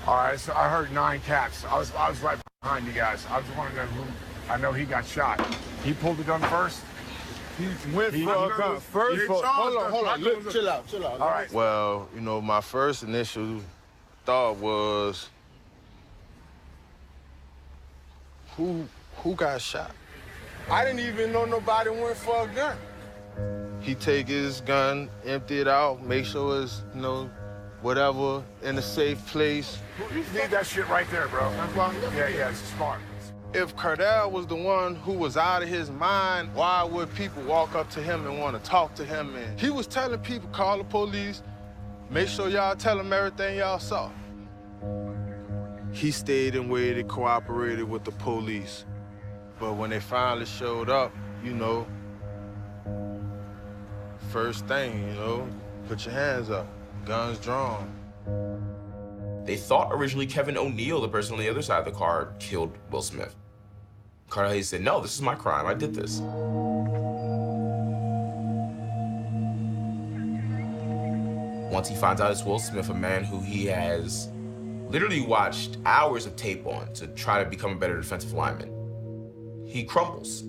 All right, so I heard 9 caps. I was right behind you guys. I was wondering who. I know he got shot. He pulled the gun first. He went for a gun first. Hold on. Look, chill out. All right. Well, you know, my first initial thought was, who got shot? I didn't even know nobody went for a gun. He take his gun, empty it out, make sure it's, you know, whatever in a safe place. Leave that shit right there, bro. Yeah, it's smart. If Cardell was the one who was out of his mind, why would people walk up to him and want to talk to him? And he was telling people, call the police, make sure y'all tell him everything y'all saw. He stayed and waited, cooperated with the police. But when they finally showed up, you know, first thing, you know, put your hands up, guns drawn. They thought originally Kevin O'Neill, the person on the other side of the car, killed Will Smith. Cardell Hayes said, no, this is my crime, I did this. Once he finds out it's Will Smith, a man who he has literally watched hours of tape on to try to become a better defensive lineman, he crumbles.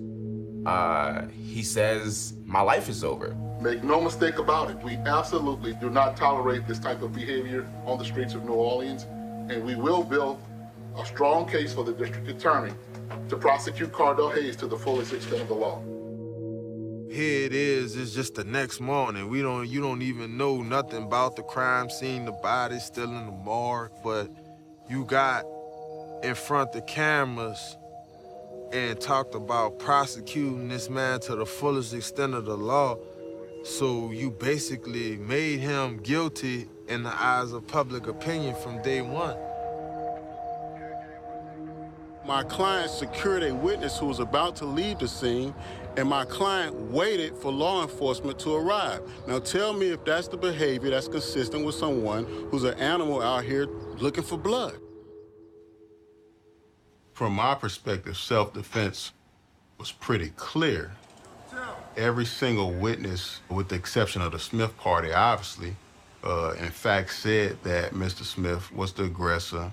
He says, my life is over. Make no mistake about it, we absolutely do not tolerate this type of behavior on the streets of New Orleans, and we will build a strong case for the district attorney to prosecute Cardell Hayes to the fullest extent of the law. Here it is, it's just the next morning. You don't even know nothing about the crime scene, the body's still in the morgue, but you got in front the cameras and talked about prosecuting this man to the fullest extent of the law. So you basically made him guilty in the eyes of public opinion from day one. My client secured a witness who was about to leave the scene, and my client waited for law enforcement to arrive. Now tell me if that's the behavior that's consistent with someone who's an animal out here looking for blood. From my perspective, self-defense was pretty clear. Every single witness, with the exception of the Smith party, obviously, in fact said that Mr. Smith was the aggressor.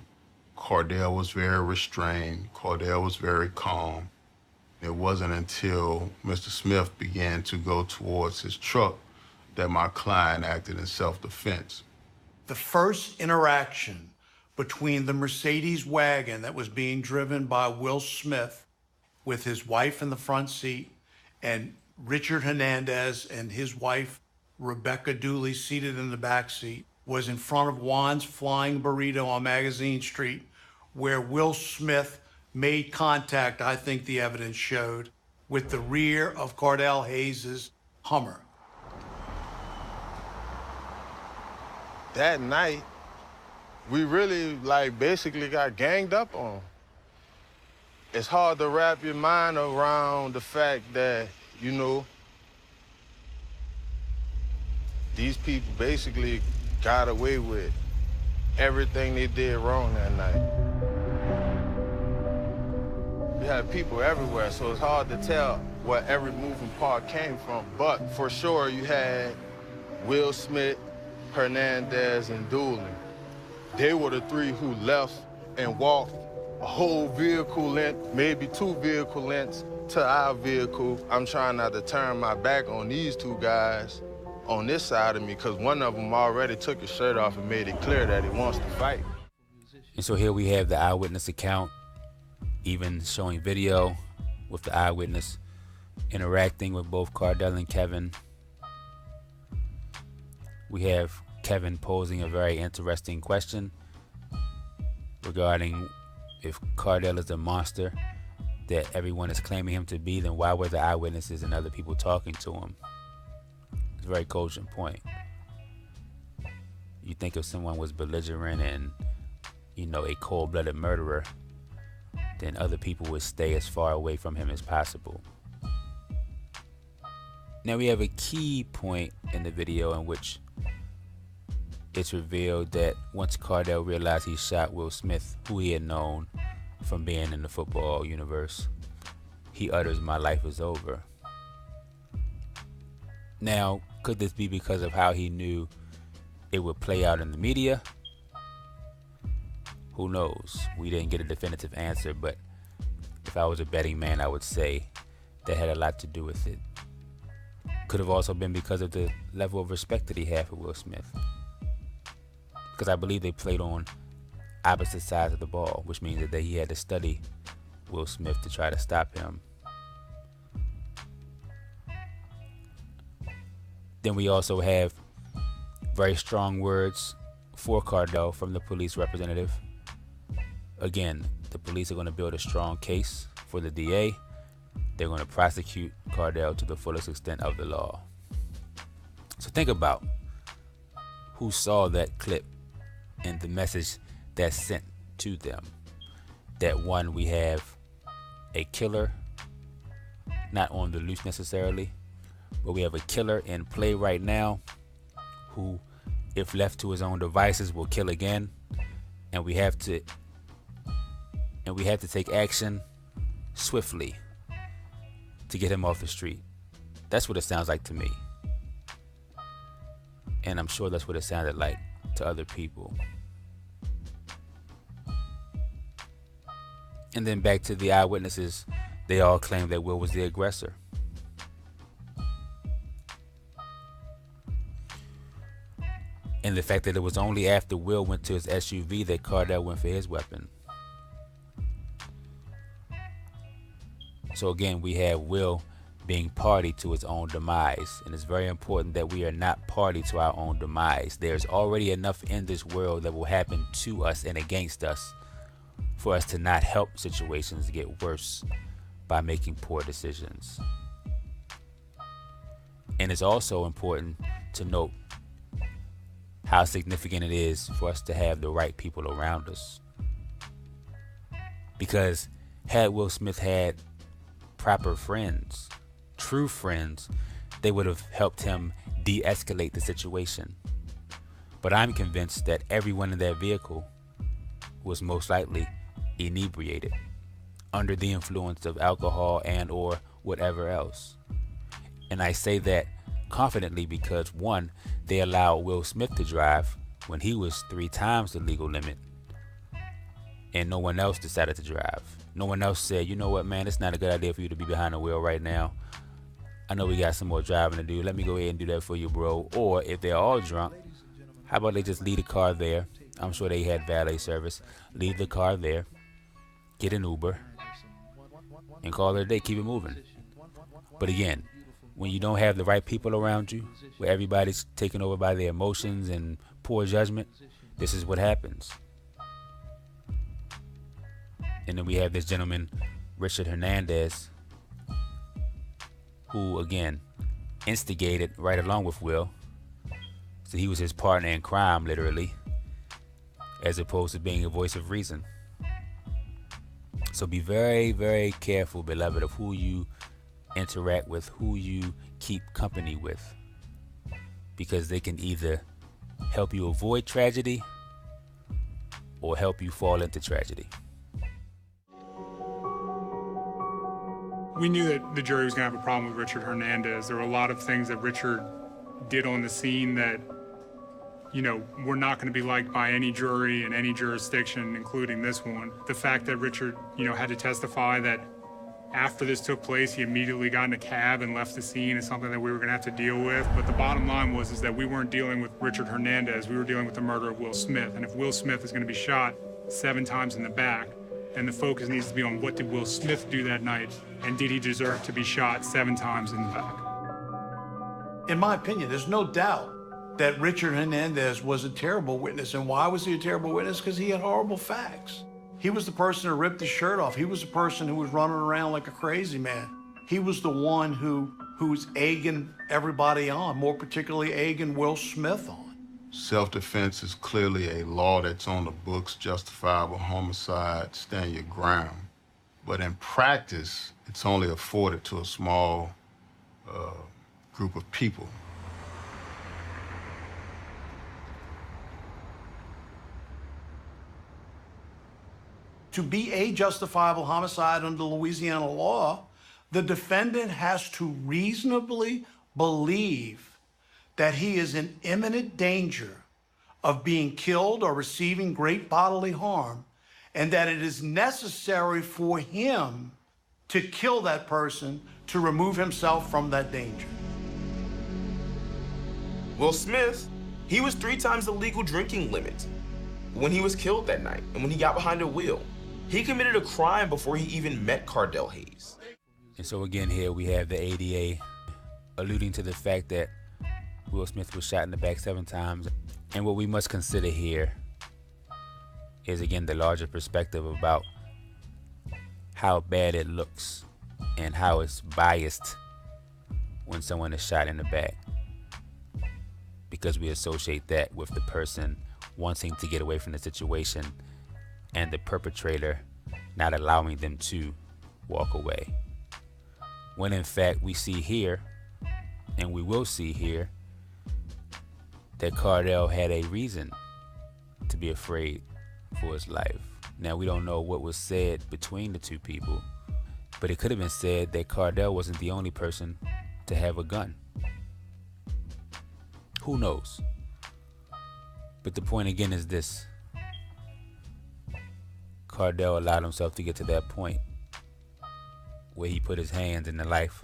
Cardell was very restrained. Cardell was very calm. It wasn't until Mr. Smith began to go towards his truck that my client acted in self-defense. The first interaction between the Mercedes wagon that was being driven by Will Smith with his wife in the front seat and Richard Hernandez and his wife, Rebecca Dooley, seated in the back seat, was in front of Juan's Flying Burrito on Magazine Street, where Will Smith made contact, I think the evidence showed, with the rear of Cardell Hayes' Hummer. That night, we really, basically got ganged up on. It's hard to wrap your mind around the fact that, you know, these people basically got away with everything they did wrong that night. We had people everywhere, so it's hard to tell where every moving part came from. But for sure, you had Will Smith, Hernandez, and Dooley. They were the three who left and walked a whole vehicle length, maybe 2 vehicle lengths, to our vehicle. I'm trying not to turn my back on these 2 guys on this side of me, because one of them already took his shirt off and made it clear that he wants to fight. And so here we have the eyewitness account, even showing video with the eyewitness interacting with both Cardell and Kevin. We have Kevin posing a very interesting question regarding if Cardell is the monster that everyone is claiming him to be, then why were the eyewitnesses and other people talking to him? It's a very cogent point. You think if someone was belligerent and, you know, a cold-blooded murderer, then other people would stay as far away from him as possible. Now we have a key point in the video in which it's revealed that once Cardell realized he shot Will Smith, who he had known from being in the football universe, he utters, "My life is over." Now, could this be because of how he knew it would play out in the media? Who knows? We didn't get a definitive answer, but if I was a betting man, I would say that had a lot to do with it. Could have also been because of the level of respect that he had for Will Smith. Because I believe they played on opposite sides of the ball, which means that he had to study Will Smith to try to stop him. Then we also have very strong words for Cardell from the police representative. Again, the police are going to build a strong case for the DA. They're going to prosecute Cardell to the fullest extent of the law. So think about who saw that clip and the message that's sent to them. That one, we have a killer, not on the loose necessarily, but we have a killer in play right now who, if left to his own devices, will kill again. And we have to take action swiftly to get him off the street. That's what it sounds like to me. And I'm sure that's what it sounded like to other people. And then back to the eyewitnesses, they all claim that Will was the aggressor. And the fact that it was only after Will went to his SUV that Cardell went for his weapon. So again, we have Will being party to his own demise. And it's very important that we are not party to our own demise. There's already enough in this world that will happen to us and against us for us to not help situations get worse by making poor decisions. And it's also important to note how significant it is for us to have the right people around us. Because had Will Smith had proper friends, true friends, they would have helped him de-escalate the situation. But I'm convinced that everyone in that vehicle was most likely inebriated, under the influence of alcohol and or whatever else. And I say that confidently because, one, they allowed Will Smith to drive when he was 3 times the legal limit, and no one else decided to drive. No one else said, you know what, man, it's not a good idea for you to be behind the wheel right now. I know we got some more driving to do. Let me go ahead and do that for you, bro. Or if they're all drunk, how about they just leave the car there? I'm sure they had valet service. Leave the car there, get an Uber, and call it a day. Keep it moving. But again, when you don't have the right people around you, where everybody's taken over by their emotions and poor judgment, this is what happens. And then we have this gentleman, Richard Hernandez, who, again, instigated right along with Will. So he was his partner in crime, literally, as opposed to being a voice of reason. So be very, very careful, beloved, of who you interact with, who you keep company with, because they can either help you avoid tragedy or help you fall into tragedy. We knew that the jury was going to have a problem with Richard Hernandez. There were a lot of things that Richard did on the scene that, you know, were not going to be liked by any jury in any jurisdiction, including this one. The fact that Richard, you know, had to testify that after this took place, he immediately got in a cab and left the scene is something that we were going to have to deal with. But the bottom line was that we weren't dealing with Richard Hernandez. We were dealing with the murder of Will Smith. And if Will Smith is going to be shot 7 times in the back, then the focus needs to be on what did Will Smith do that night, and did he deserve to be shot 7 times in the back? In my opinion, there's no doubt that Richard Hernandez was a terrible witness. And why was he a terrible witness? Because he had horrible facts. He was the person who ripped his shirt off. He was the person who was running around like a crazy man. He was the one who's egging everybody on, more particularly egging Will Smith on. Self-defense is clearly a law that's on the books. Justifiable homicide, stand your ground. But in practice, it's only afforded to a small group of people. To be a justifiable homicide under Louisiana law, the defendant has to reasonably believe that he is in imminent danger of being killed or receiving great bodily harm and that it is necessary for him to kill that person to remove himself from that danger. Will Smith, he was 3 times the legal drinking limit when he was killed that night and when he got behind the wheel. He committed a crime before he even met Cardell Hayes. And so again, here we have the ADA alluding to the fact that Will Smith was shot in the back 7 times. And what we must consider here is, again, the larger perspective about how bad it looks and how it's biased when someone is shot in the back, because we associate that with the person wanting to get away from the situation and the perpetrator not allowing them to walk away. When in fact we see here, and we will see here, that Cardell had a reason to be afraid for his life. Now, we don't know what was said between the 2 people, but it could have been said that Cardell wasn't the only person to have a gun. Who knows? But the point again is this: Cardell allowed himself to get to that point where he put his hands in the life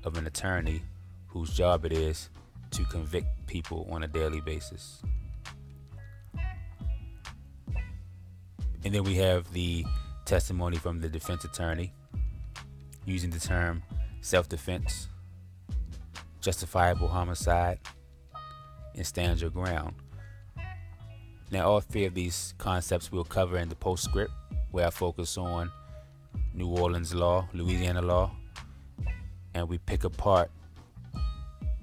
of an attorney whose job it is to convict people on a daily basis. And then we have the testimony from the defense attorney using the term self-defense, justifiable homicide, and stand your ground. Now, all 3 of these concepts we'll cover in the postscript, where I focus on New Orleans law, Louisiana law, and we pick apart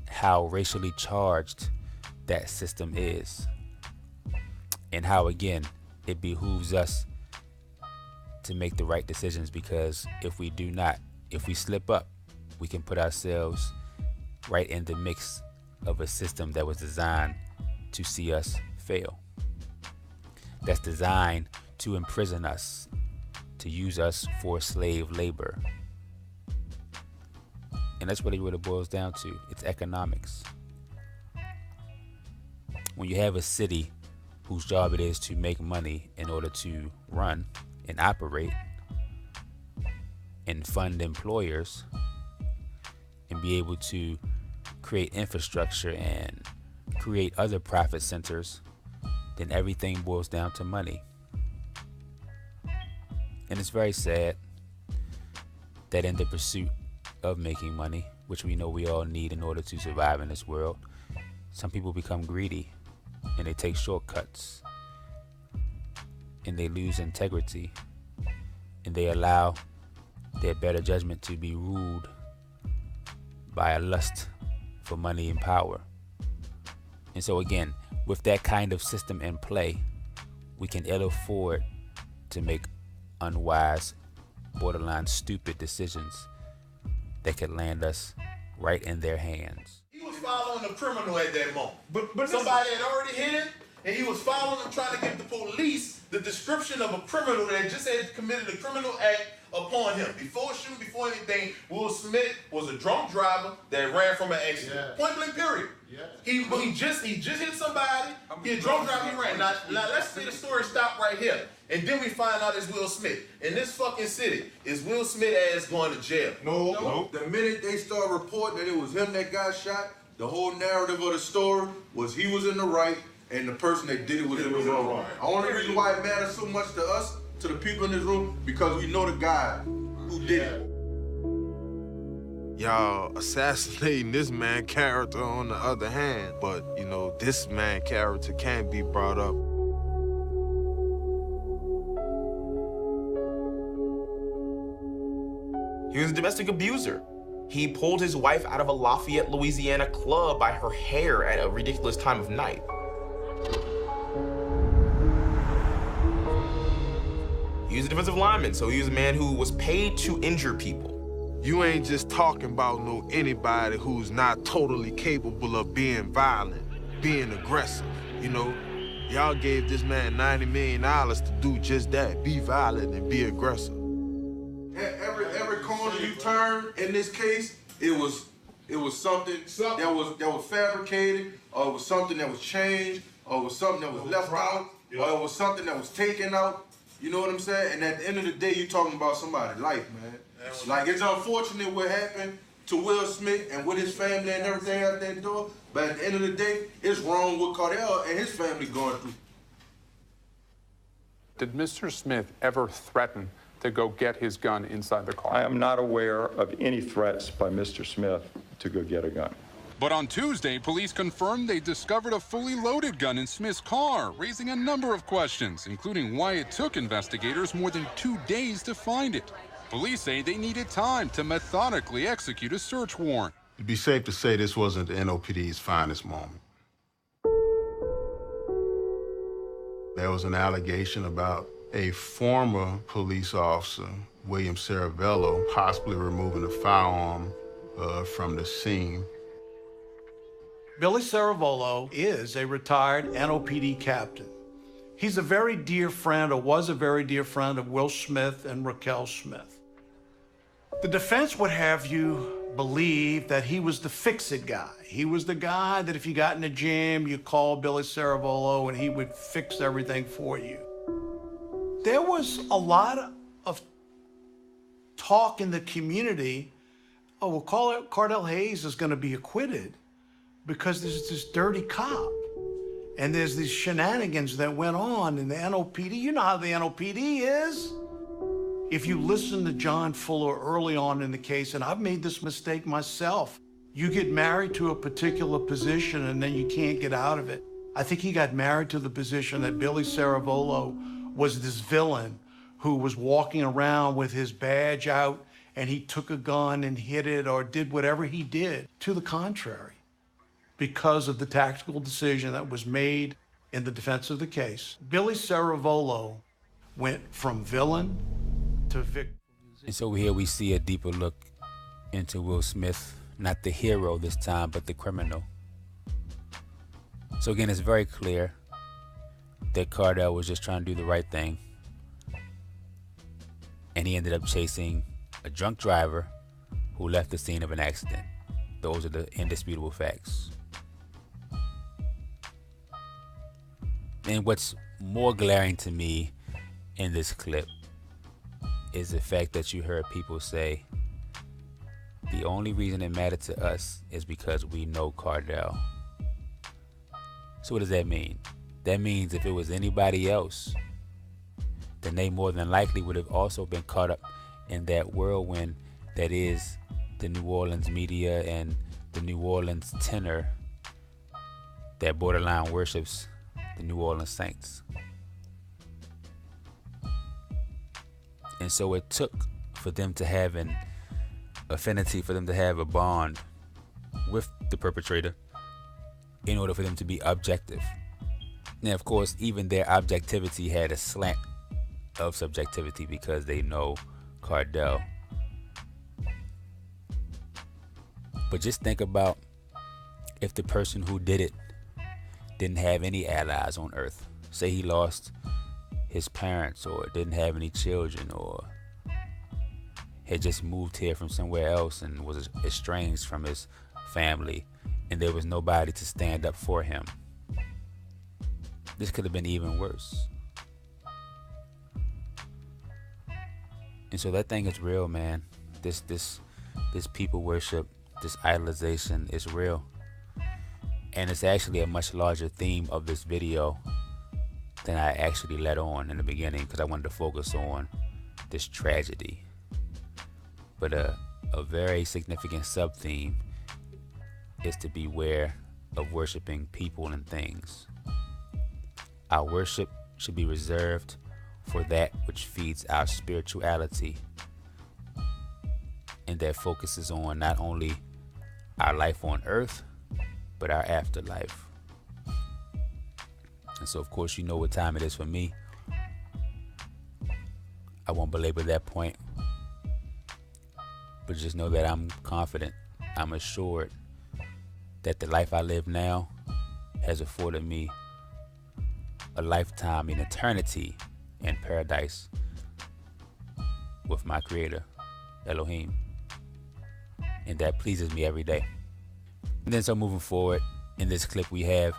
how racially charged that system is, and how, again, it behooves us to make the right decisions, because if we do not, if we slip up, we can put ourselves right in the mix of a system that was designed to see us fail. That's designed to imprison us, to use us for slave labor. And that's really what it boils down to. It's economics. When you have a city whose job it is to make money in order to run and operate and fund employers and be able to create infrastructure and create other profit centers, then everything boils down to money. And it's very sad that in the pursuit of making money, which we know we all need in order to survive in this world, some people become greedy and they take shortcuts and they lose integrity and they allow their better judgment to be ruled by a lust for money and power. And so again, with that kind of system in play, we can ill afford to make unwise, borderline stupid decisions that could land us right in their hands. He was following a criminal at that moment. But somebody had already hit him, and he was following him, trying to give the police the description of a criminal that just had committed a criminal act upon him. Before shooting, before anything, Will Smith was a drunk driver that ran from an accident. Yeah. Point blank, period. Yeah. He just hit somebody. He a drunk driver, he ran. Now let's say the story stopped right here. And then we find out it's Will Smith. In this fucking city, is Will Smith ass going to jail? No. The minute they start reporting that it was him that got shot, the whole narrative of the story was he was in the right and the person that did it was in the wrong. The only reason why it matters so much to us, to the people in this room, because we know the guy who did it. Y'all assassinating this man character on the other hand, but you know, this man character can't be brought up. He was a domestic abuser. He pulled his wife out of a Lafayette, Louisiana club by her hair at a ridiculous time of night. He was a defensive lineman, so he was a man who was paid to injure people. You ain't just talking about anybody who's not totally capable of being violent, being aggressive, you know? Y'all gave this man $90 million to do just that, be violent and be aggressive. Every corner you turn in this case, it was something that was fabricated, or it was something that was changed, or it was something that was left out, or it was something that was taken out. You know what I'm saying? And at the end of the day, you talking about somebody's life, man. Like, it's unfortunate what happened to Will Smith and with his family and everything out there doing, but at the end of the day, it's wrong what Cardell and his family going through. Did Mr. Smith ever threaten to go get his gun inside the car? I am not aware of any threats by Mr. Smith to go get a gun. But on Tuesday, police confirmed they discovered a fully loaded gun in Smith's car, raising a number of questions, including why it took investigators more than 2 days to find it. Police say they needed time to methodically execute a search warrant. It'd be safe to say this wasn't the NOPD's finest moment. There was an allegation about a former police officer, William Saravello, possibly removing a firearm from the scene. Billy Saravello is a retired NOPD captain. He's a very dear friend, or was a very dear friend, of Will Smith and Raquel Smith. The defense would have you believe that he was the fix-it guy. He was the guy that if you got in a jam, you called Billy Saravello and he would fix everything for you. There was a lot of talk in the community, oh, well, Cardell Hayes is gonna be acquitted because there's this dirty cop. And there's these shenanigans that went on in the NOPD. You know how the NOPD is. If you listen to John Fuller early on in the case, and I've made this mistake myself, you get married to a particular position and then you can't get out of it. I think he got married to the position that Billy Saravello was this villain who was walking around with his badge out and he took a gun and hit it or did whatever he did to the contrary, because of the tactical decision that was made in the defense of the case. Billy Saravello went from villain to victim. And so here we see a deeper look into Will Smith, not the hero this time, but the criminal. So again, it's very clear that Cardell was just trying to do the right thing. And he ended up chasing a drunk driver who left the scene of an accident. Those are the indisputable facts. And what's more glaring to me in this clip is the fact that you heard people say, the only reason it mattered to us is because we know Cardell. So what does that mean? That means if it was anybody else, then they more than likely would have also been caught up in that whirlwind that is the New Orleans media and the New Orleans tenor that borderline worships the New Orleans Saints. And so it took for them to have an affinity, for them to have a bond with the perpetrator in order for them to be objective. Now, of course, even their objectivity had a slant of subjectivity because they know Cardell. But just think about if the person who did it didn't have any allies on earth. Say he lost his parents or didn't have any children or had just moved here from somewhere else and was estranged from his family and there was nobody to stand up for him. This could have been even worse. And so that thing is real, man. This people worship, this idolization is real. And it's actually a much larger theme of this video than I actually let on in the beginning because I wanted to focus on this tragedy. But a very significant sub-theme is to beware of worshiping people and things. Our worship should be reserved for that which feeds our spirituality and that focuses on not only our life on earth, but our afterlife. And so, of course, you know what time it is for me. I won't belabor that point, but just know that I'm confident, I'm assured that the life I live now has afforded me a lifetime in eternity in paradise with my creator, Elohim. And that pleases me every day. And then so moving forward, in this clip we have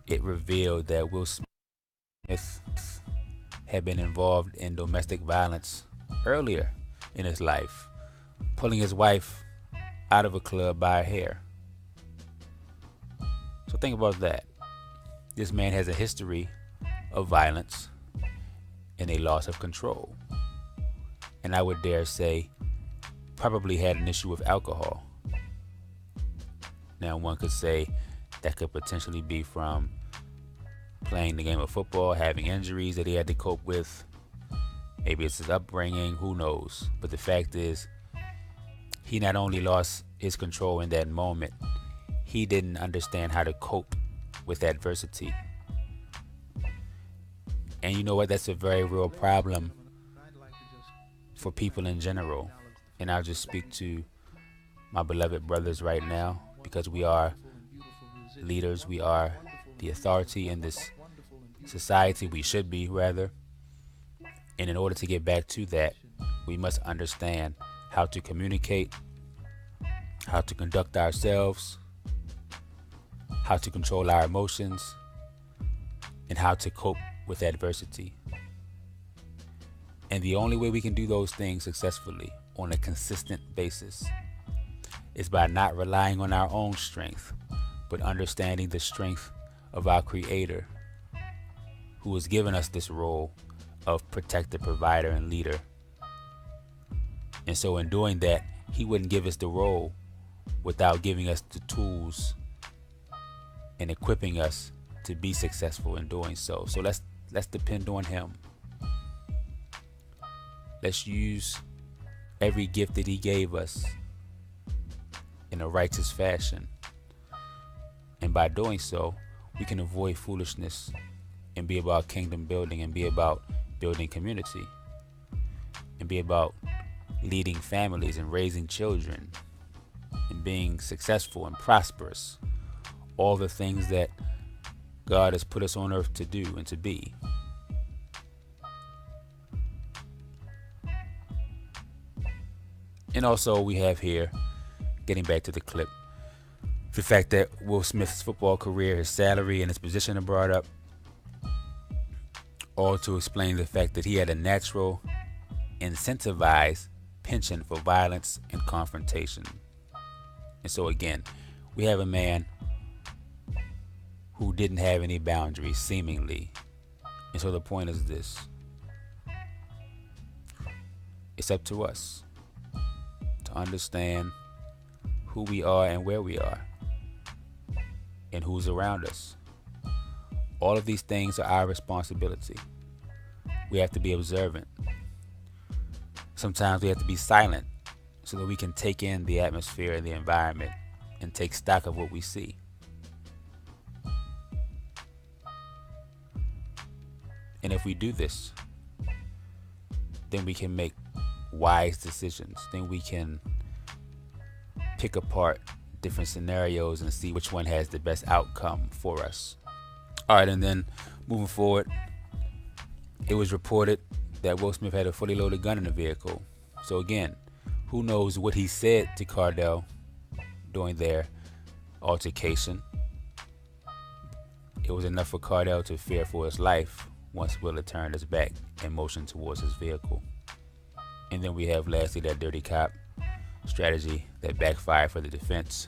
it revealed that Will Smith had been involved in domestic violence earlier in his life, pulling his wife out of a club by her hair. So think about that. This man has a history of violence and a loss of control. And I would dare say, probably had an issue with alcohol. Now, one could say that could potentially be from playing the game of football, having injuries that he had to cope with. Maybe it's his upbringing, who knows? But the fact is, he not only lost his control in that moment, he didn't understand how to cope with adversity. And you know what? That's a very real problem for people in general. And I'll just speak to my beloved brothers right now, because we are leaders. We are the authority in this society. We should be, rather. And in order to get back to that, we must understand how to communicate, how to conduct ourselves, how to control our emotions, and how to cope with adversity. And the only way we can do those things successfully on a consistent basis is by not relying on our own strength, but understanding the strength of our Creator, who has given us this role of protector, provider, and leader. And so in doing that, He wouldn't give us the role without giving us the tools and equipping us to be successful in doing so. So let's depend on Him. Let's use every gift that He gave us in a righteous fashion. And by doing so, we can avoid foolishness and be about kingdom building, and be about building community, and be about leading families and raising children and being successful and prosperous. All the things that God has put us on earth to do and to be. And also we have here, getting back to the clip, the fact that Will Smith's football career, his salary, and his position are brought up, all to explain the fact that he had a natural, incentivized penchant for violence and confrontation. And so again, we have a man who didn't have any boundaries, seemingly. And so the point is this: it's up to us to understand who we are and where we are and who's around us. All of these things are our responsibility. We have to be observant. Sometimes we have to be silent so that we can take in the atmosphere and the environment and take stock of what we see. And if we do this, then we can make wise decisions. Then we can pick apart different scenarios and see which one has the best outcome for us. All right, and then moving forward, it was reported that Will Smith had a fully loaded gun in the vehicle. So again, who knows what he said to Cardell during their altercation. It was enough for Cardell to fear for his life once Will had turned his back and motioned towards his vehicle. And then we have lastly that dirty cop strategy that backfired for the defense.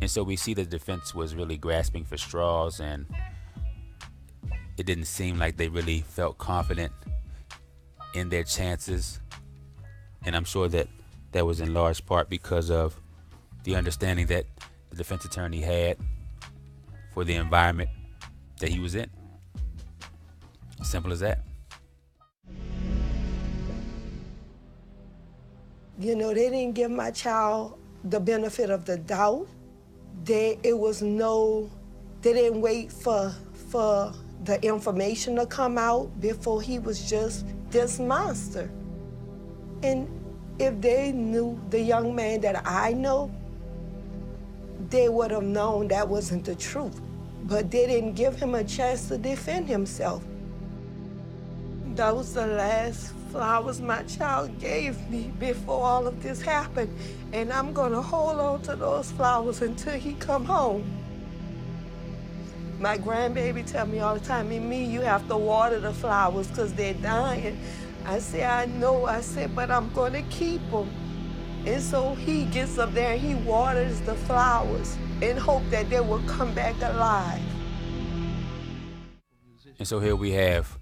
And so we see the defense was really grasping for straws, and it didn't seem like they really felt confident in their chances. And I'm sure that that was in large part because of the understanding that the defense attorney had for the environment that he was in. Simple as that. You know, they didn't give my child the benefit of the doubt. They didn't wait for the information to come out before he was just this monster. And if they knew the young man that I know, they would have known that wasn't the truth. But they didn't give him a chance to defend himself. That was the last flowers my child gave me before all of this happened. And I'm gonna hold on to those flowers until he come home. My grandbaby tell me all the time, Mimi, you have to water the flowers because they're dying. I said, I know. I said, but I'm going to keep them. And so he gets up there and he waters the flowers in hope that they will come back alive. And so here we have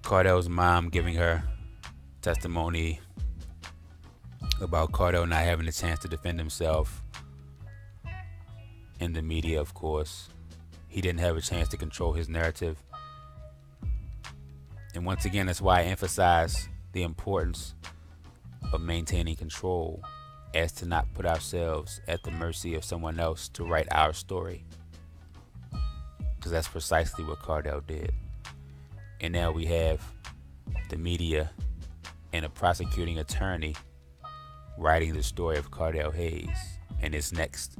Cardell's mom giving her testimony about Cardell not having a chance to defend himself in the media, of course. He didn't have a chance to control his narrative. And once again, that's why I emphasize the importance of maintaining control as to not put ourselves at the mercy of someone else to write our story. Because that's precisely what Cardell did. And now we have the media and a prosecuting attorney writing the story of Cardell Hayes in his next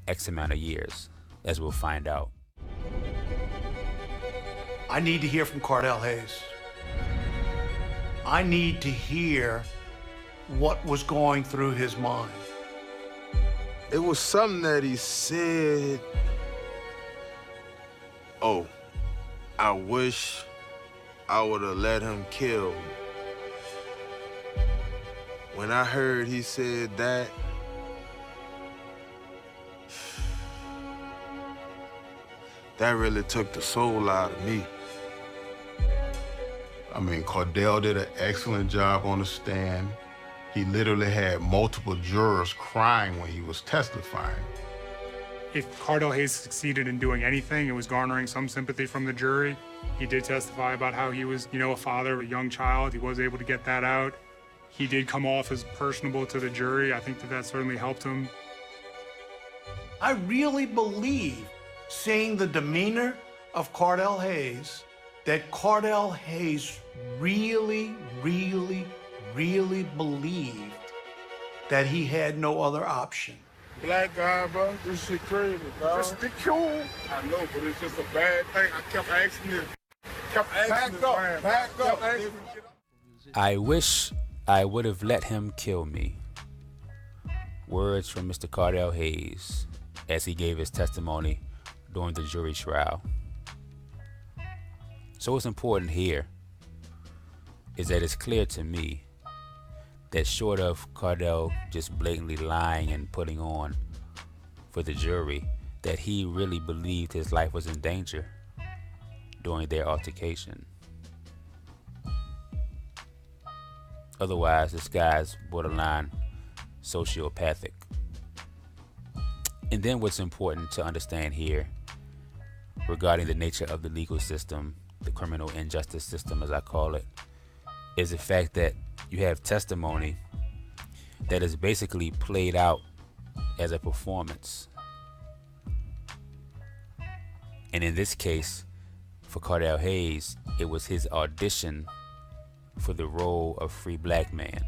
X amount of years, as we'll find out. I need to hear from Cardell Hayes. I need to hear what was going through his mind. It was something that he said. Oh, I wish I would have let him kill me. When I heard he said that, that really took the soul out of me. I mean, Cardell did an excellent job on the stand. He literally had multiple jurors crying when he was testifying. If Cardell Hayes succeeded in doing anything, it was garnering some sympathy from the jury. He did testify about how he was, a father of a young child. He was able to get that out. He did come off as personable to the jury. I think that certainly helped him. I really believe, seeing the demeanor of Cardell Hayes, that Cardell Hayes really, really, really believed that he had no other option. Black guy, bro, this shit crazy, bro. This is cool. I know, but it's just a bad thing. I kept asking him. Back up. I wish I would have let him kill me. Words from Mr. Cardell Hayes as he gave his testimony during the jury trial. So what's important here is that it's clear to me that short of Cardell just blatantly lying and putting on for the jury, that he really believed his life was in danger during their altercation. Otherwise, this guy's borderline sociopathic. And then what's important to understand here regarding the nature of the legal system, the criminal injustice system as I call it, is the fact that you have testimony that is basically played out as a performance. And in this case, for Cardell Hayes, it was his audition for the role of free black man.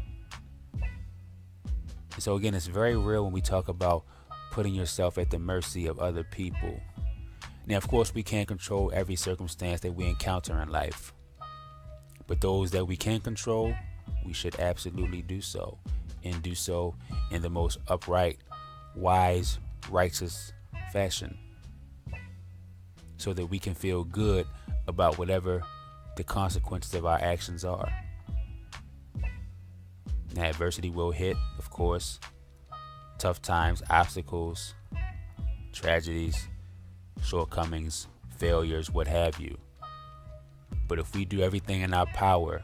And so again, it's very real when we talk about putting yourself at the mercy of other people. Now, of course, we can't control every circumstance that we encounter in life. But those that we can control, we should absolutely do so. And do so in the most upright, wise, righteous fashion. So that we can feel good about whatever the consequences of our actions are. Now, adversity will hit, of course. Tough times, obstacles, tragedies, shortcomings, failures, what have you. But if we do everything in our power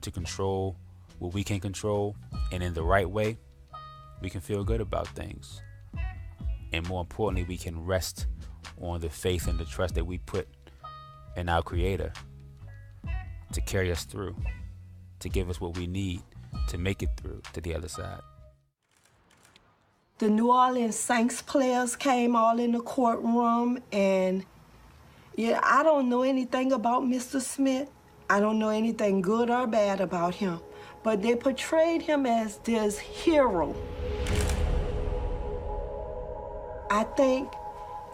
to control what we can control, and in the right way, we can feel good about things. And more importantly, we can rest on the faith and the trust that we put in our Creator to carry us through, to give us what we need to make it through to the other side. The New Orleans Saints players came all in the courtroom, and I don't know anything about Mr. Smith. I don't know anything good or bad about him, but they portrayed him as this hero. I think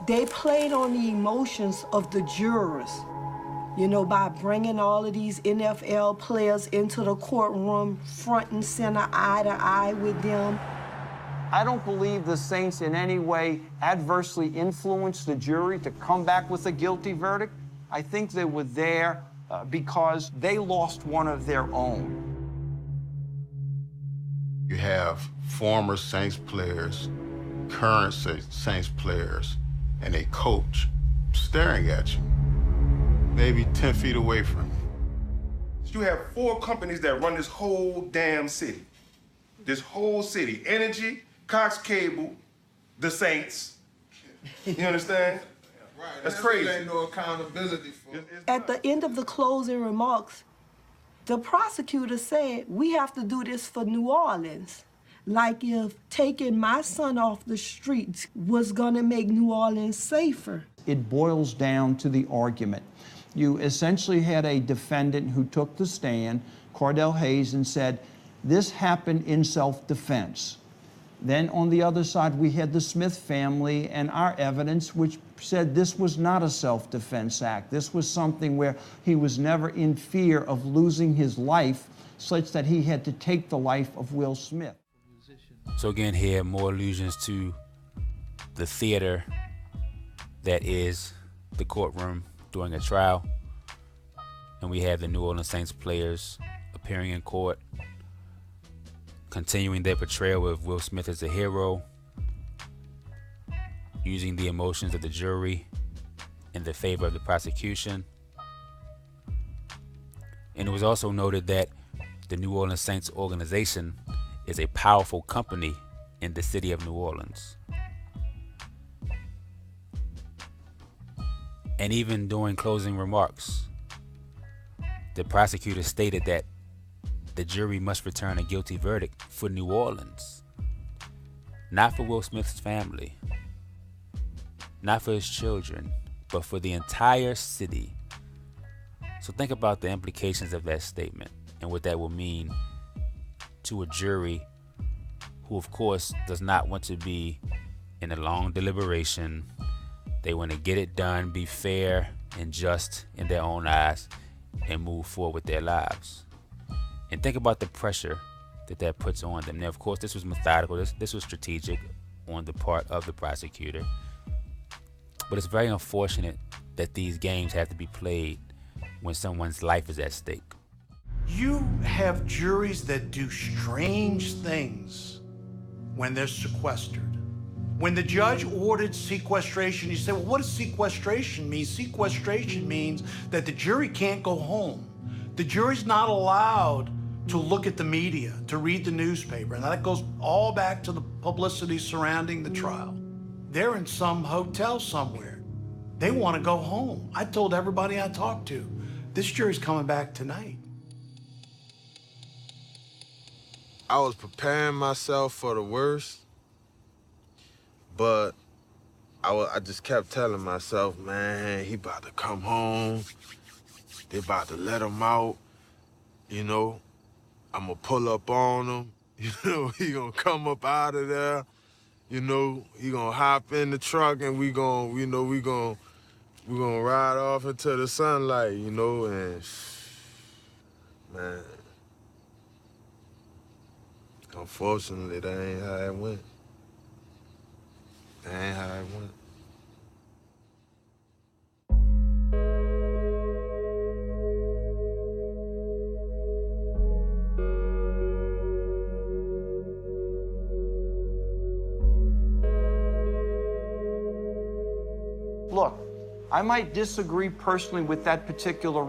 they played on the emotions of the jurors, by bringing all of these NFL players into the courtroom, front and center, eye to eye with them. I don't believe the Saints in any way adversely influenced the jury to come back with a guilty verdict. I think they were there because they lost one of their own. You have former Saints players, current Saints players, and a coach staring at you, maybe 10 feet away from you. You have 4 companies that run this whole damn city. This whole city. Energy, Cox Cable, the Saints. You understand? Right. That's crazy. There ain't no accountability for it. At the end of the closing remarks, the prosecutor said, we have to do this for New Orleans. Like if taking my son off the streets was gonna make New Orleans safer. It boils down to the argument. You essentially had a defendant who took the stand, Cordell Hayes, and said, this happened in self-defense. Then on the other side, we had the Smith family and our evidence, which said this was not a self-defense act. This was something where he was never in fear of losing his life, such that he had to take the life of Will Smith. So again, here, more allusions to the theater that is the courtroom during a trial. And we have the New Orleans Saints players appearing in court, continuing their portrayal of Will Smith as a hero, using the emotions of the jury in the favor of the prosecution. And it was also noted that the New Orleans Saints organization is a powerful company in the city of New Orleans. And even during closing remarks, the prosecutor stated that the jury must return a guilty verdict for New Orleans, not for Will Smith's family, not for his children, but for the entire city. So think about the implications of that statement and what that will mean to a jury who, of course, does not want to be in a long deliberation. They want to get it done, be fair and just in their own eyes, and move forward with their lives. And think about the pressure that that puts on them. Now, of course, this was methodical. This was strategic on the part of the prosecutor. But it's very unfortunate that these games have to be played when someone's life is at stake. You have juries that do strange things when they're sequestered. When the judge ordered sequestration, you say, well, what does sequestration mean? Sequestration means that the jury can't go home. The jury's not allowed to look at the media, to read the newspaper. And that goes all back to the publicity surrounding the trial. They're in some hotel somewhere. They want to go home. I told everybody I talked to, this jury's coming back tonight. I was preparing myself for the worst, but I just kept telling myself, man, he about to come home. They about to let him out, you know. I'm gonna pull up on him, you know. He gonna come up out of there, you know. He gonna hop in the truck and we gonna ride off into the sunlight, you know. And man, unfortunately, that ain't how it went. That ain't how it went. Look, I might disagree personally with that particular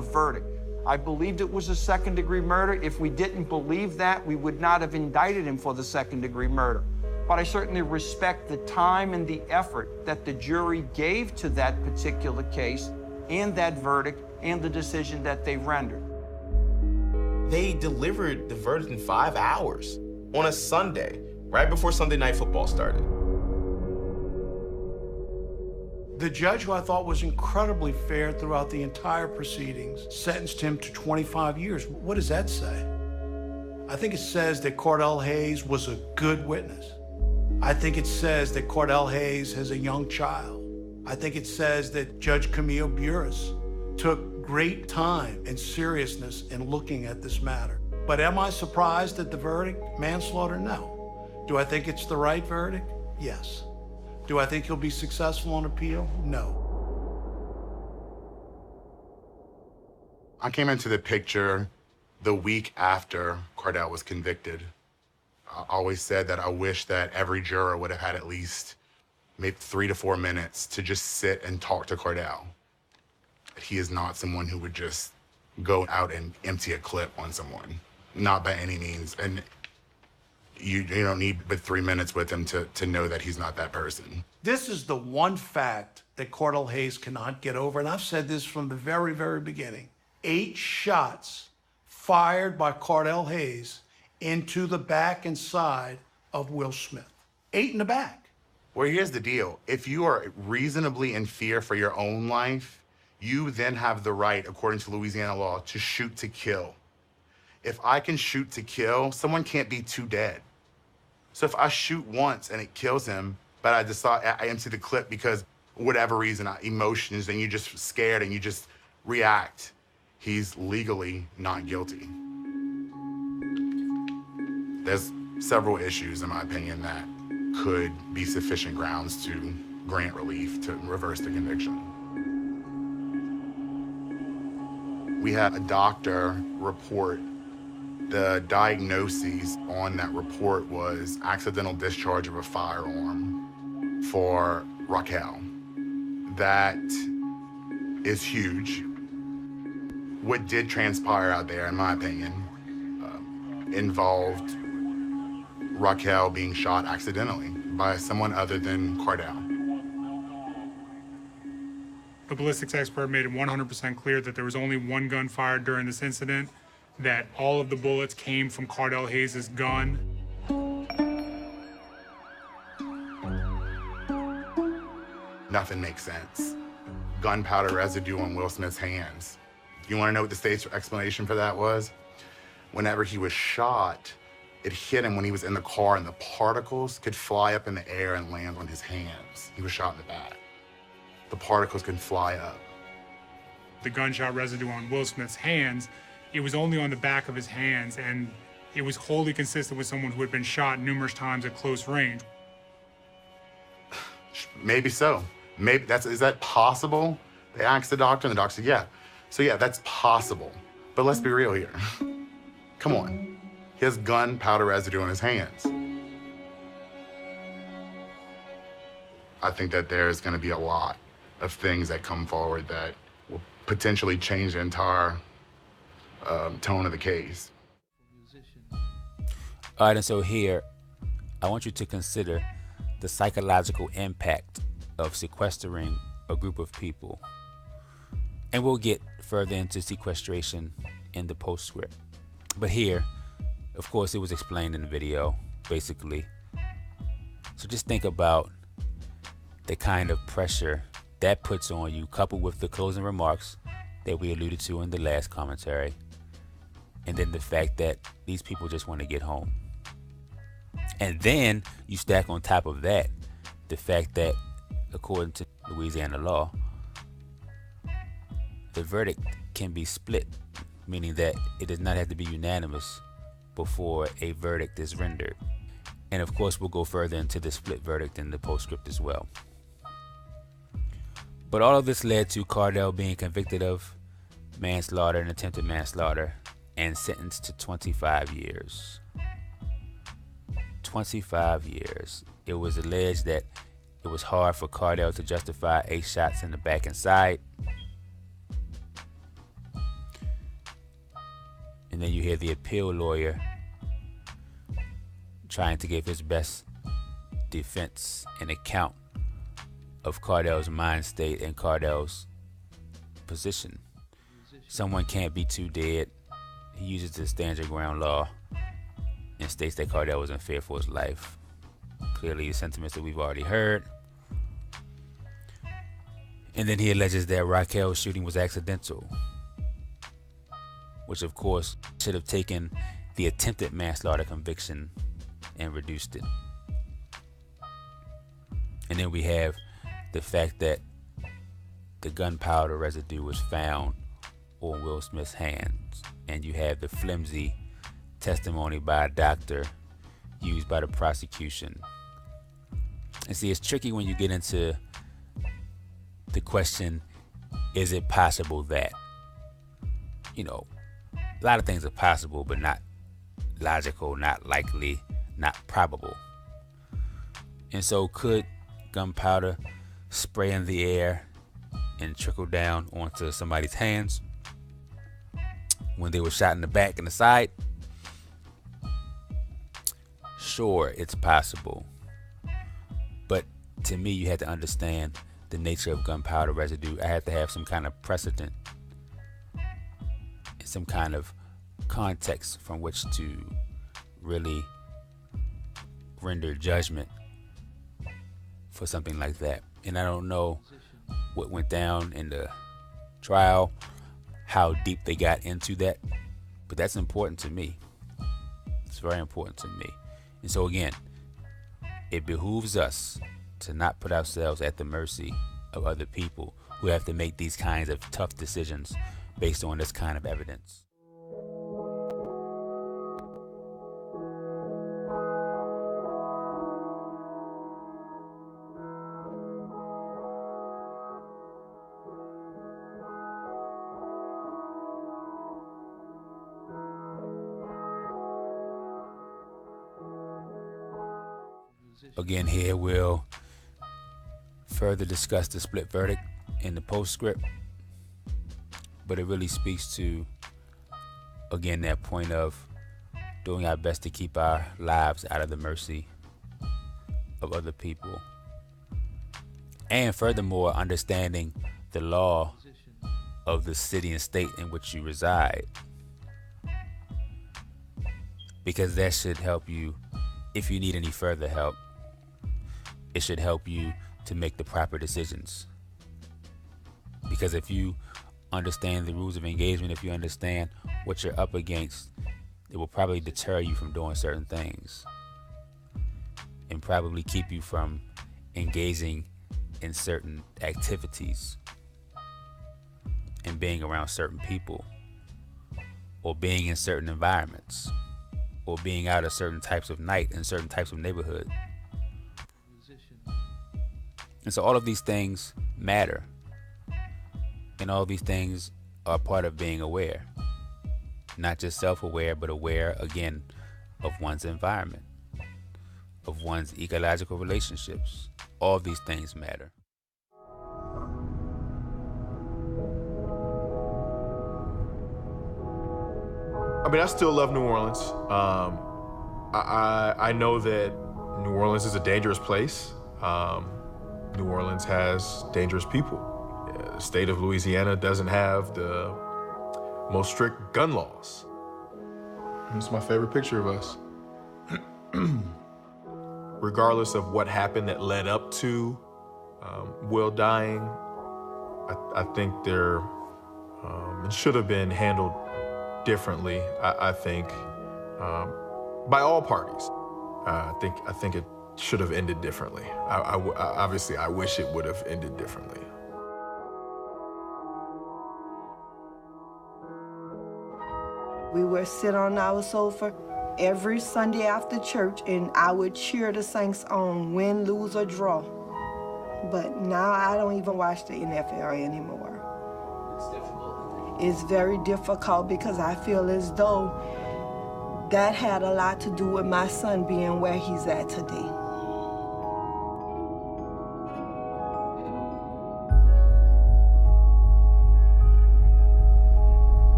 verdict. I believed it was a second-degree murder. If we didn't believe that, we would not have indicted him for the second-degree murder. But I certainly respect the time and the effort that the jury gave to that particular case and that verdict and the decision that they rendered. They delivered the verdict in 5 hours on a Sunday, right before Sunday Night Football started. The judge, who I thought was incredibly fair throughout the entire proceedings, sentenced him to 25 years. What does that say? I think it says that Cordell Hayes was a good witness. I think it says that Cordell Hayes has a young child. I think it says that Judge Camille Burris took great time and seriousness in looking at this matter. But am I surprised at the verdict? Manslaughter? No. Do I think it's the right verdict? Yes. Do I think he'll be successful on appeal? No. I came into the picture the week after Cardell was convicted. I always said that I wish that every juror would have had at least maybe 3 to 4 minutes to just sit and talk to Cardell. He is not someone who would just go out and empty a clip on someone, not by any means. And you don't need but 3 minutes with him to know that he's not that person. This is the one fact that Cardell Hayes cannot get over, and I've said this from the very, very beginning. 8 shots fired by Cardell Hayes into the back and side of Will Smith. 8 in the back. Well, here's the deal. If you are reasonably in fear for your own life, you then have the right, according to Louisiana law, to shoot to kill. If I can shoot to kill, someone can't be too dead. So if I shoot once and it kills him, but I decide I empty the clip because whatever reason, emotions, and you're just scared and you just react, he's legally not guilty. There's several issues, in my opinion, that could be sufficient grounds to grant relief to reverse the conviction. We had a doctor report. The diagnoses on that report was accidental discharge of a firearm for Raquel. That is huge. What did transpire out there, in my opinion, involved Raquel being shot accidentally by someone other than Cardell. The ballistics expert made it 100% clear that there was only one gun fired during this incident, that all of the bullets came from Cardell Hayes' gun. Nothing makes sense. Gunpowder residue on Will Smith's hands. You want to know what the state's explanation for that was? Whenever he was shot, it hit him when he was in the car and the particles could fly up in the air and land on his hands. He was shot in the back. The particles can fly up. The gunshot residue on Will Smith's hands, it was only on the back of his hands, and it was wholly consistent with someone who had been shot numerous times at close range. Maybe so. Maybe is that possible? They asked the doctor, and the doctor said, yeah. So yeah, that's possible. But let's be real here. Come on. He has gunpowder residue on his hands. I think that there's going to be a lot of things that come forward that will potentially change the entire tone of the case. All right, and so here, I want you to consider the psychological impact of sequestering a group of people. And we'll get further into sequestration in the postscript. But here, of course, it was explained in the video, basically. So just think about the kind of pressure that puts on you, coupled with the closing remarks that we alluded to in the last commentary, and then the fact that these people just want to get home. And then you stack on top of that the fact that, according to Louisiana law, the verdict can be split, meaning that it does not have to be unanimous before a verdict is rendered. And of course, we'll go further into the split verdict in the postscript as well. But all of this led to Cardell being convicted of manslaughter and attempted manslaughter and sentenced to 25 years. 25 years. It was alleged that it was hard for Cardell to justify 8 shots in the back and side. And then you hear the appeal lawyer trying to give his best defense and account of Cardell's mind state and Cardell's position. Someone can't be too dead. He uses the stand your ground law and states that Cardell was in fear for his life. Clearly the sentiments that we've already heard. And then he alleges that Raquel's shooting was accidental, which of course should have taken the attempted manslaughter conviction and reduced it. And then we have the fact that the gunpowder residue was found on Will Smith's hands, and you have the flimsy testimony by a doctor used by the prosecution. And see, it's tricky when you get into the question, is it possible that? You know, a lot of things are possible, but not logical, not likely, not probable. And so could gunpowder spray in the air and trickle down onto somebody's hands when they were shot in the back and the side? Sure, it's possible. But to me, you had to understand the nature of gunpowder residue. I had to have some kind of precedent, some kind of context from which to really render judgment for something like that. And I don't know what went down in the trial, how deep they got into that, but that's important to me. It's very important to me. And so again, it behooves us to not put ourselves at the mercy of other people who have to make these kinds of tough decisions based on this kind of evidence. Again, here we'll further discuss the split verdict in the postscript, but it really speaks to, again, that point of doing our best to keep our lives out of the mercy of other people. And furthermore, understanding the law of the city and state in which you reside, because that should help you, if you need any further help, it should help you to make the proper decisions. Because if you understand the rules of engagement, if you understand what you're up against, it will probably deter you from doing certain things and probably keep you from engaging in certain activities and being around certain people or being in certain environments or being out at certain types of night in certain types of neighborhood. And so all of these things matter. And all these things are part of being aware. Not just self-aware, but aware, again, of one's environment, of one's ecological relationships. All these things matter. I mean, I still love New Orleans. I know that New Orleans is a dangerous place. New Orleans has dangerous people. The state of Louisiana doesn't have the most strict gun laws. It's my favorite picture of us. Regardless of what happened that led up to Will dying, I think it should have been handled differently, I think, by all parties. I think it should have ended differently. Obviously, I wish it would have ended differently. We would sit on our sofa every Sunday after church, and I would cheer the Saints on, win, lose, or draw. But now I don't even watch the NFL anymore. It's difficult. It's very difficult because I feel as though that had a lot to do with my son being where he's at today.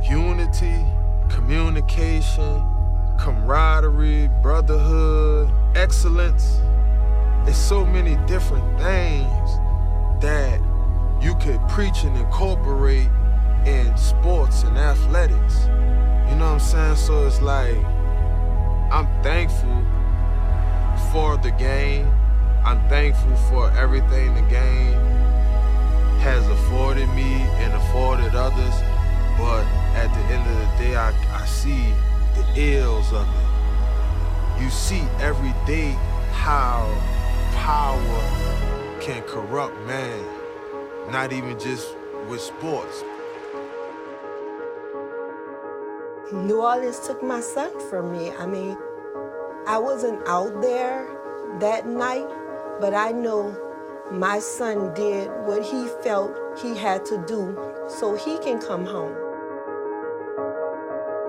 Unity, communication, camaraderie, brotherhood, excellence. It's so many different things that you could preach and incorporate in sports and athletics. You know what I'm saying? So it's like, I'm thankful for the game. I'm thankful for everything the game has afforded me and afforded others. But at the end of the day, I see the ills of it. You see every day how power can corrupt man, not even just with sports. New Orleans took my son from me. I mean, I wasn't out there that night, but I know my son did what he felt he had to do so he can come home.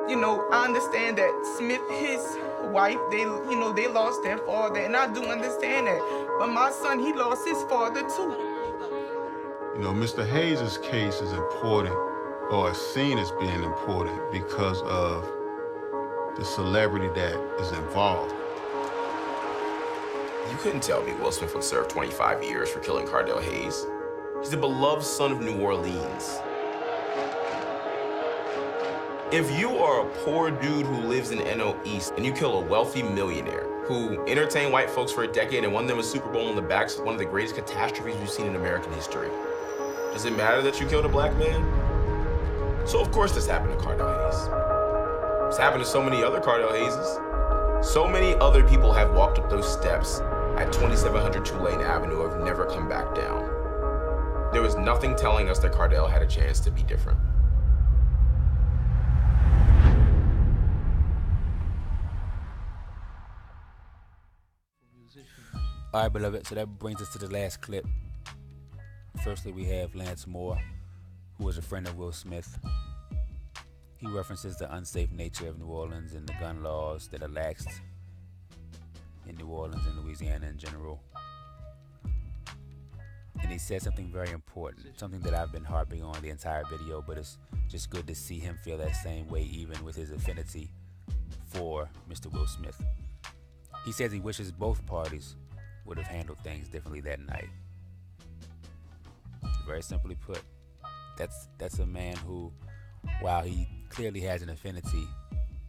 You know, I understand that Smith, his wife, they lost their father, and I do understand that. But my son, he lost his father too. You know, Mr. Hayes' case is important, or is seen as being important, because of the celebrity that is involved. You couldn't tell me Will Smith would serve 25 years for killing Cardell Hayes. He's the beloved son of New Orleans. If you are a poor dude who lives in NO East and you kill a wealthy millionaire who entertained white folks for a decade and won them a Super Bowl on the backs of one of the greatest catastrophes we've seen in American history, does it matter that you killed a black man? So of course this happened to Cardell Hayes. It's happened to so many other Cardell Hayeses. So many other people have walked up those steps at 2700 Tulane Avenue have never come back down. There was nothing telling us that Cardell had a chance to be different. All right, beloved, so that brings us to the last clip. Firstly, we have Lance Moore, who was a friend of Will Smith. He references the unsafe nature of New Orleans and the gun laws that are laxed in New Orleans and Louisiana in general. And he said something very important, something that I've been harping on the entire video, but it's just good to see him feel that same way even with his affinity for Mr. Will Smith. He says he wishes both parties would have handled things differently that night. Very simply put, that's a man who, while he clearly has an affinity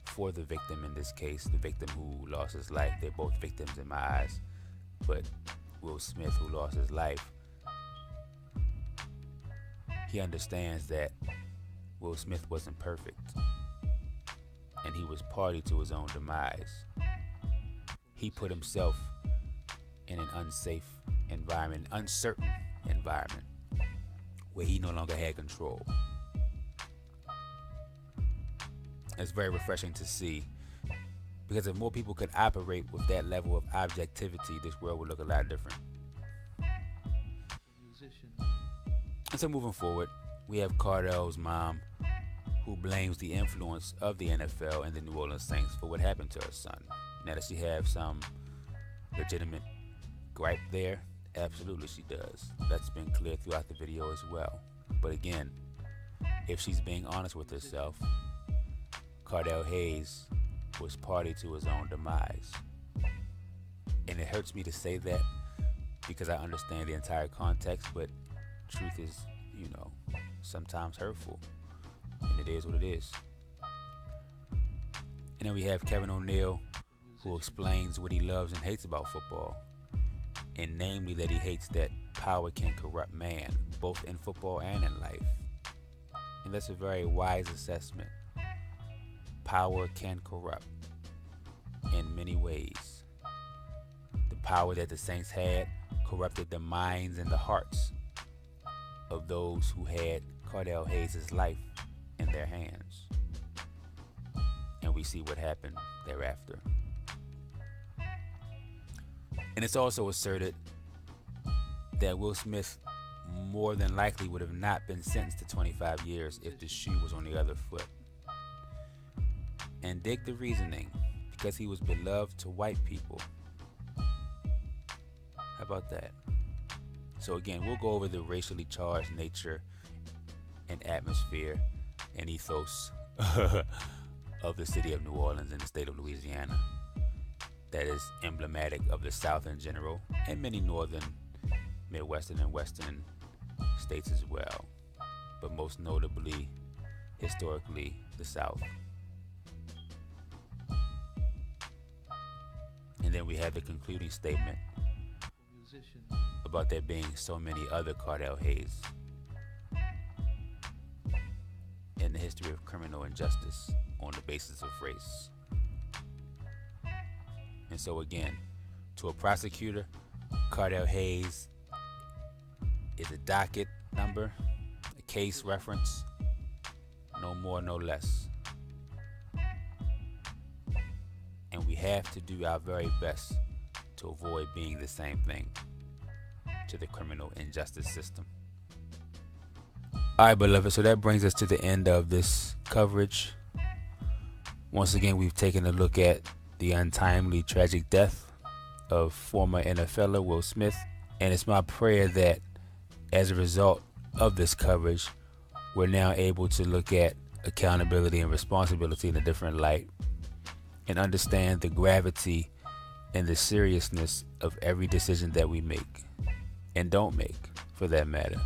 for the victim in this case, the victim who lost his life, they're both victims in my eyes, but Will Smith, who lost his life, he understands that Will Smith wasn't perfect, and he was party to his own demise. He put himself in an unsafe environment, uncertain environment, where he no longer had control. It's very refreshing to see, because if more people could operate with that level of objectivity, this world would look a lot different. And so moving forward, we have Cardell's mom, who blames the influence of the NFL and the New Orleans Saints for what happened to her son. Now, does she have some legitimate gripe there? Absolutely she does. That's been clear throughout the video as well. But again, if she's being honest with herself, Cardell Hayes was party to his own demise. And it hurts me to say that because I understand the entire context, but truth is, sometimes hurtful. And it is what it is. And then we have Kevin O'Neal, who explains what he loves and hates about football. And namely that he hates that power can corrupt man, both in football and in life. And that's a very wise assessment. Power can corrupt in many ways. The power that the Saints had corrupted the minds and the hearts of those who had Cardell Hayes' life in their hands. And we see what happened thereafter. And it's also asserted that Will Smith more than likely would have not been sentenced to 25 years if the shoe was on the other foot. And dig the reasoning, because he was beloved to white people. How about that? So again, we'll go over the racially charged nature and atmosphere and ethos of the city of New Orleans and the state of Louisiana. That is emblematic of the South in general, and many northern, Midwestern, and Western states as well, but most notably, historically, the South. And then we have the concluding statement about there being so many other Cardell Hayes in the history of criminal injustice on the basis of race. And so again, to a prosecutor, Cardell Hayes is a docket number, a case reference, no more, no less. have to do our very best to avoid being the same thing to the criminal injustice system. All right, beloved, so that brings us to the end of this coverage. Once again, we've taken a look at the untimely, tragic death of former NFLer Will Smith, and it's my prayer that as a result of this coverage, we're now able to look at accountability and responsibility in a different light and understand the gravity and the seriousness of every decision that we make and don't make, for that matter.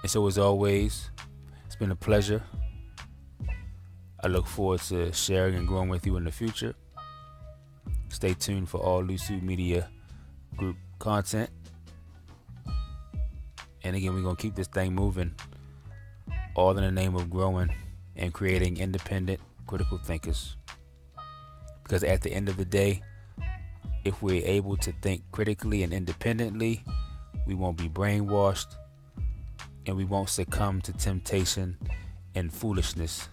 And so, as always, it's been a pleasure. I look forward to sharing and growing with you in the future. Stay tuned for all LUSU Media Group content. And again, we're going to keep this thing moving, all in the name of growing and creating independent, critical thinkers. Because at the end of the day, if we're able to think critically and independently, we won't be brainwashed and we won't succumb to temptation and foolishness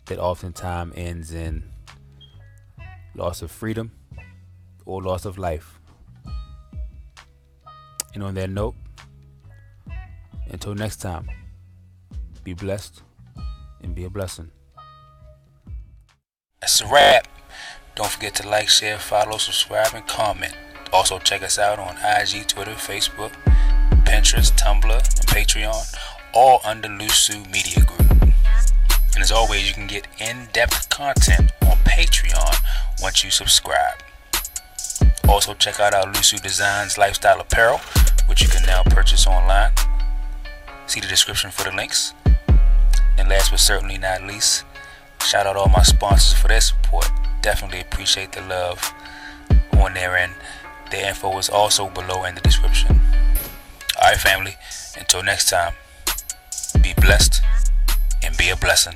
that oftentimes ends in loss of freedom or loss of life. And on that note, until next time, be blessed and be a blessing. That's a wrap. Don't forget to like, share, follow, subscribe, and comment. Also check us out on IG, Twitter, Facebook, Pinterest, Tumblr, and Patreon, all under LUSU Media Group. And as always, you can get in-depth content on Patreon once you subscribe. Also check out our LUSU Designs lifestyle apparel, which you can now purchase online. See the description for the links. And last but certainly not least, shout out all my sponsors for their support. Definitely appreciate the love on there, and their info is also below in the description. Alright family, until next time, be blessed and be a blessing.